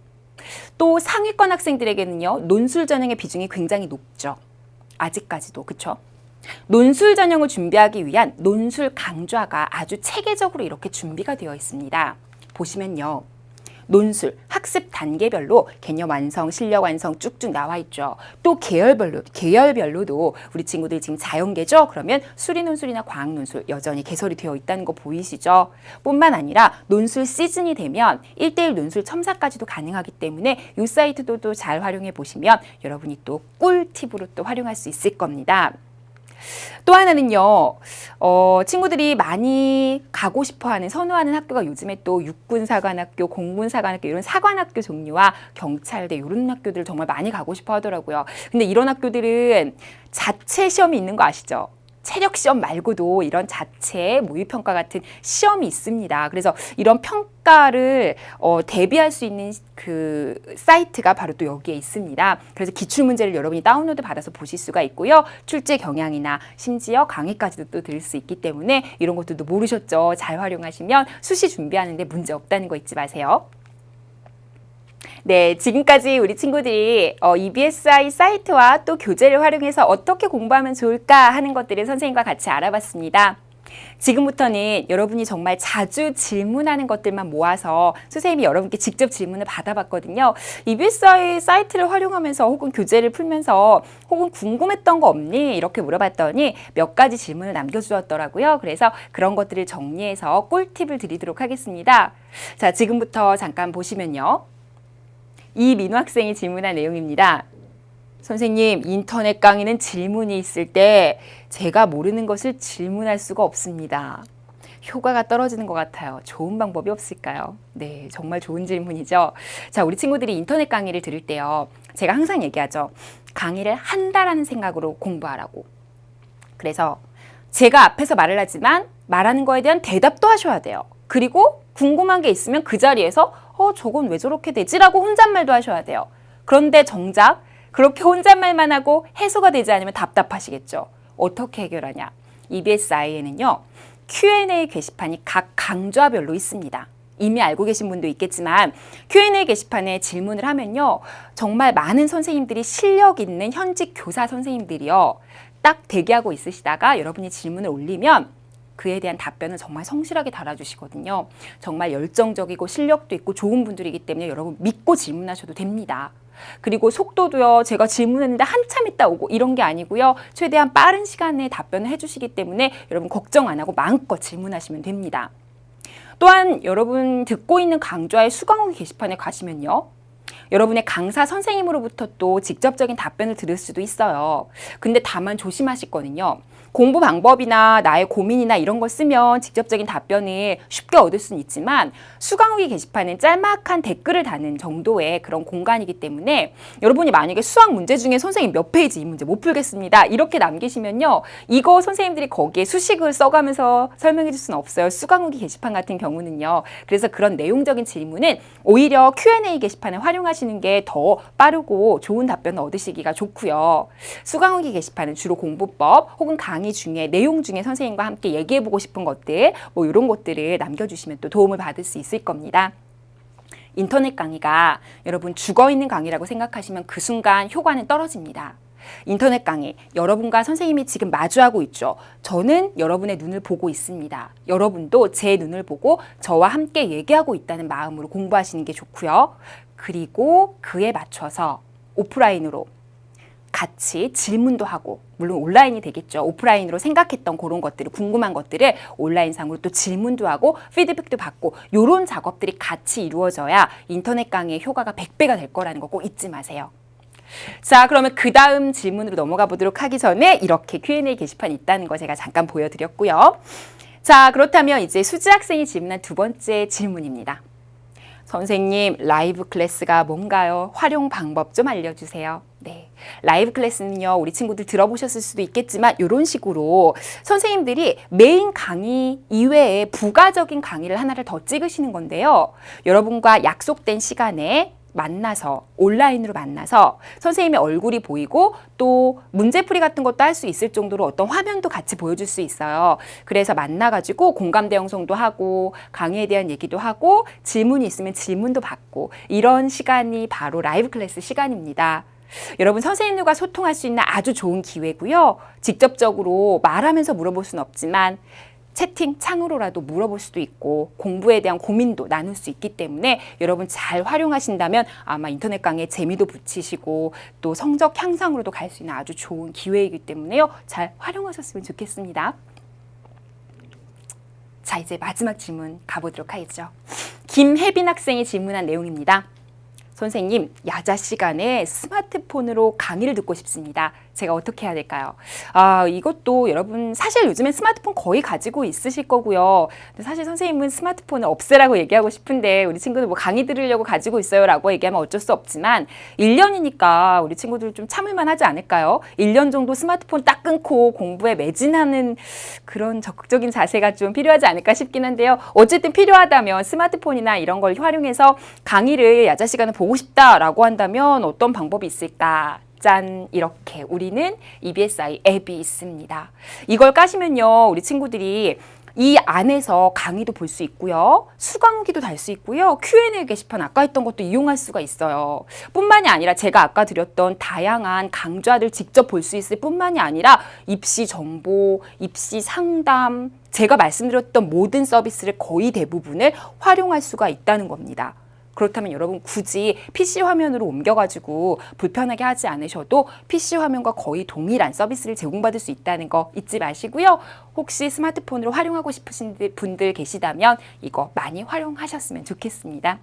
또 상위권 학생들에게는요. 논술 전형의 비중이 굉장히 높죠. 아직까지도. 그렇죠? 논술 전형을 준비하기 위한 논술 강좌가 아주 체계적으로 이렇게 준비가 되어 있습니다. 보시면요. 논술, 학습 단계별로 개념 완성, 실력 완성 쭉쭉 나와 있죠. 또 계열별로도 우리 친구들 지금 자연계죠? 그러면 수리 논술이나 과학 논술 여전히 개설이 되어 있다는 거 보이시죠? 뿐만 아니라 논술 시즌이 되면 1:1 논술 첨삭까지도 가능하기 때문에 이 사이트도 또 잘 활용해 보시면 여러분이 또 꿀팁으로 또 활용할 수 있을 겁니다. 또 하나는요, 친구들이 많이 가고 싶어하는, 선호하는 학교가 요즘에 또 육군사관학교, 공군사관학교 이런 사관학교 종류와 경찰대 이런 학교들을 정말 많이 가고 싶어 하더라고요. 근데 이런 학교들은 자체 시험이 있는 거 아시죠? 체력 시험 말고도 이런 자체 모의평가 같은 시험이 있습니다. 그래서 이런 평가를 대비할 수 있는 그 사이트가 바로 또 여기에 있습니다. 그래서 기출문제를 여러분이 다운로드 받아서 보실 수가 있고요. 출제 경향이나 심지어 강의까지도 또 들을 수 있기 때문에 이런 것들도 모르셨죠? 잘 활용하시면 수시 준비하는데 문제 없다는 거 잊지 마세요. 네, 지금까지 우리 친구들이 EBSI 사이트와 또 교재를 활용해서 어떻게 공부하면 좋을까 하는 것들을 선생님과 같이 알아봤습니다. 지금부터는 여러분이 정말 자주 질문하는 것들만 모아서 선생님이 여러분께 직접 질문을 받아봤거든요. EBSI 사이트를 활용하면서 혹은 교재를 풀면서 혹은 궁금했던 거 없니? 이렇게 물어봤더니 몇 가지 질문을 남겨주었더라고요. 그래서 그런 것들을 정리해서 꿀팁을 드리도록 하겠습니다. 자, 지금부터 잠깐 보시면요. 이민우 학생이 질문한 내용입니다. 선생님, 인터넷 강의는 질문이 있을 때 제가 모르는 것을 질문할 수가 없습니다. 효과가 떨어지는 것 같아요. 좋은 방법이 없을까요? 네, 정말 좋은 질문이죠. 자, 우리 친구들이 인터넷 강의를 들을 때요. 제가 항상 얘기하죠. 강의를 한다라는 생각으로 공부하라고. 그래서 제가 앞에서 말을 하지만 말하는 거에 대한 대답도 하셔야 돼요. 그리고 궁금한 게 있으면 그 자리에서 저건 왜 저렇게 되지라고 혼잣말도 하셔야 돼요. 그런데 정작 그렇게 혼잣말만 하고 해소가 되지 않으면 답답하시겠죠. 어떻게 해결하냐? EBSI에는요. Q&A 게시판이 각 강좌별로 있습니다. 이미 알고 계신 분도 있겠지만 Q&A 게시판에 질문을 하면요. 정말 많은 선생님들이 실력 있는 현직 교사 선생님들이요. 딱 대기하고 있으시다가 여러분이 질문을 올리면 그에 대한 답변을 정말 성실하게 달아주시거든요. 정말 열정적이고 실력도 있고 좋은 분들이기 때문에 여러분 믿고 질문하셔도 됩니다. 그리고 속도도요. 제가 질문했는데 한참 있다 오고 이런 게 아니고요. 최대한 빠른 시간에 답변을 해주시기 때문에 여러분 걱정 안 하고 마음껏 질문하시면 됩니다. 또한 여러분 듣고 있는 강좌의 수강후기 게시판에 가시면요. 여러분의 강사 선생님으로부터 또 직접적인 답변을 들을 수도 있어요. 근데 다만 조심하실 거는요. 공부 방법이나 나의 고민이나 이런 걸 쓰면 직접적인 답변을 쉽게 얻을 수는 있지만 수강후기 게시판은 짤막한 댓글을 다는 정도의 그런 공간이기 때문에 여러분이 만약에 수학 문제 중에 선생님 몇 페이지 이 문제 못 풀겠습니다. 이렇게 남기시면요. 이거 선생님들이 거기에 수식을 써가면서 설명해 줄 수는 없어요. 수강후기 게시판 같은 경우는요. 그래서 그런 내용적인 질문은 오히려 Q&A 게시판을 활용하시는 게 더 빠르고 좋은 답변을 얻으시기가 좋고요. 수강후기 게시판은 주로 공부법 혹은 강의 중에 내용 중에 선생님과 함께 얘기해보고 싶은 것들 뭐 이런 것들을 남겨주시면 또 도움을 받을 수 있을 겁니다. 인터넷 강의가 여러분 죽어있는 강의라고 생각하시면 그 순간 효과는 떨어집니다. 인터넷 강의, 여러분과 선생님이 지금 마주하고 있죠. 저는 여러분의 눈을 보고 있습니다. 여러분도 제 눈을 보고 저와 함께 얘기하고 있다는 마음으로 공부하시는 게 좋고요. 그리고 그에 맞춰서 오프라인으로 같이 질문도 하고, 물론 온라인이 되겠죠. 오프라인으로 생각했던 그런 것들을, 궁금한 것들을 온라인상으로 또 질문도 하고 피드백도 받고, 이런 작업들이 같이 이루어져야 인터넷 강의의 효과가 100배가 될 거라는 거 꼭 잊지 마세요. 자, 그러면 그 다음 질문으로 넘어가 보도록 하기 전에 이렇게 Q&A 게시판이 있다는 거 제가 잠깐 보여드렸고요. 자, 그렇다면 이제 수지 학생이 질문한 두 번째 질문입니다. 선생님, 라이브 클래스가 뭔가요? 활용 방법 좀 알려주세요. 네, 라이브 클래스는요, 우리 친구들 들어보셨을 수도 있겠지만 이런 식으로 선생님들이 메인 강의 이외에 부가적인 강의를 하나를 더 찍으시는 건데요. 여러분과 약속된 시간에 만나서, 온라인으로 만나서 선생님의 얼굴이 보이고 또 문제풀이 같은 것도 할 수 있을 정도로 어떤 화면도 같이 보여줄 수 있어요. 그래서 만나가지고 공감대 형성도 하고 강의에 대한 얘기도 하고 질문이 있으면 질문도 받고, 이런 시간이 바로 라이브 클래스 시간입니다. 여러분, 선생님들과 소통할 수 있는 아주 좋은 기회고요. 직접적으로 말하면서 물어볼 수는 없지만 채팅 창으로라도 물어볼 수도 있고 공부에 대한 고민도 나눌 수 있기 때문에 여러분 잘 활용하신다면 아마 인터넷 강의에 재미도 붙이시고 또 성적 향상으로도 갈 수 있는 아주 좋은 기회이기 때문에요. 잘 활용하셨으면 좋겠습니다. 자, 이제 마지막 질문 가보도록 하겠죠. 김혜빈 학생이 질문한 내용입니다. 선생님, 야자 시간에 스마트폰으로 강의를 듣고 싶습니다. 제가 어떻게 해야 될까요? 이것도 여러분 사실 요즘엔 스마트폰 거의 가지고 있으실 거고요. 근데 사실 선생님은 스마트폰을 없애라고 얘기하고 싶은데 우리 친구들 뭐 강의 들으려고 가지고 있어요 라고 얘기하면 어쩔 수 없지만 1년이니까 우리 친구들 좀 참을만 하지 않을까요? 1년 정도 스마트폰 딱 끊고 공부에 매진하는 그런 적극적인 자세가 좀 필요하지 않을까 싶긴 한데요. 어쨌든 필요하다면 스마트폰이나 이런 걸 활용해서 강의를 야자 시간에 보고 싶다라고 한다면 어떤 방법이 있을까? 짠, 이렇게 우리는 EBSI 앱이 있습니다. 이걸 까시면요, 우리 친구들이 이 안에서 강의도 볼 수 있고요, 수강 후기도 달 수 있고요, Q&A 게시판 아까 했던 것도 이용할 수가 있어요. 뿐만이 아니라 제가 아까 드렸던 다양한 강좌를 직접 볼 수 있을 뿐만이 아니라 입시 정보, 입시 상담, 제가 말씀드렸던 모든 서비스를 거의 대부분을 활용할 수가 있다는 겁니다. 그렇다면 여러분 굳이 PC 화면으로 옮겨가지고 불편하게 하지 않으셔도 PC 화면과 거의 동일한 서비스를 제공받을 수 있다는 거 잊지 마시고요. 혹시 스마트폰으로 활용하고 싶으신 분들 계시다면 이거 많이 활용하셨으면 좋겠습니다.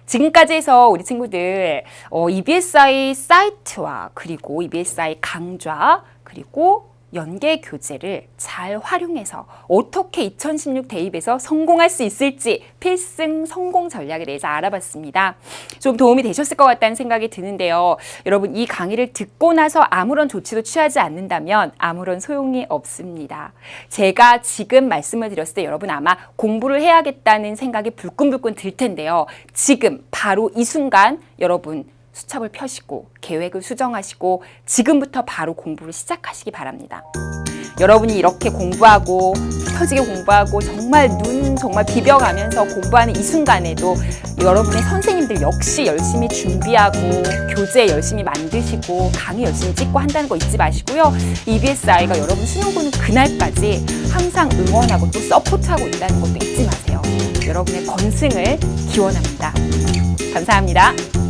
지금까지 해서 우리 친구들 EBSI 사이트와 그리고 EBSI 강좌 그리고 연계 교재를 잘 활용해서 어떻게 2016 대입에서 성공할 수 있을지 필승 성공 전략에 대해서 알아봤습니다. 좀 도움이 되셨을 것 같다는 생각이 드는데요. 여러분, 이 강의를 듣고 나서 아무런 조치도 취하지 않는다면 아무런 소용이 없습니다. 제가 지금 말씀을 드렸을 때 여러분 아마 공부를 해야겠다는 생각이 불끈불끈 들 텐데요. 지금 바로 이 순간 여러분 수첩을 펴시고 계획을 수정하시고 지금부터 바로 공부를 시작하시기 바랍니다. 여러분이 이렇게 공부하고 터지게 공부하고 정말 눈 정말 비벼가면서 공부하는 이 순간에도 여러분의 선생님들 역시 열심히 준비하고 교재 열심히 만드시고 강의 열심히 찍고 한다는 거 잊지 마시고요. EBSI가 여러분 수능 보는 그날까지 항상 응원하고 또 서포트하고 있다는 것도 잊지 마세요. 여러분의 건승을 기원합니다. 감사합니다.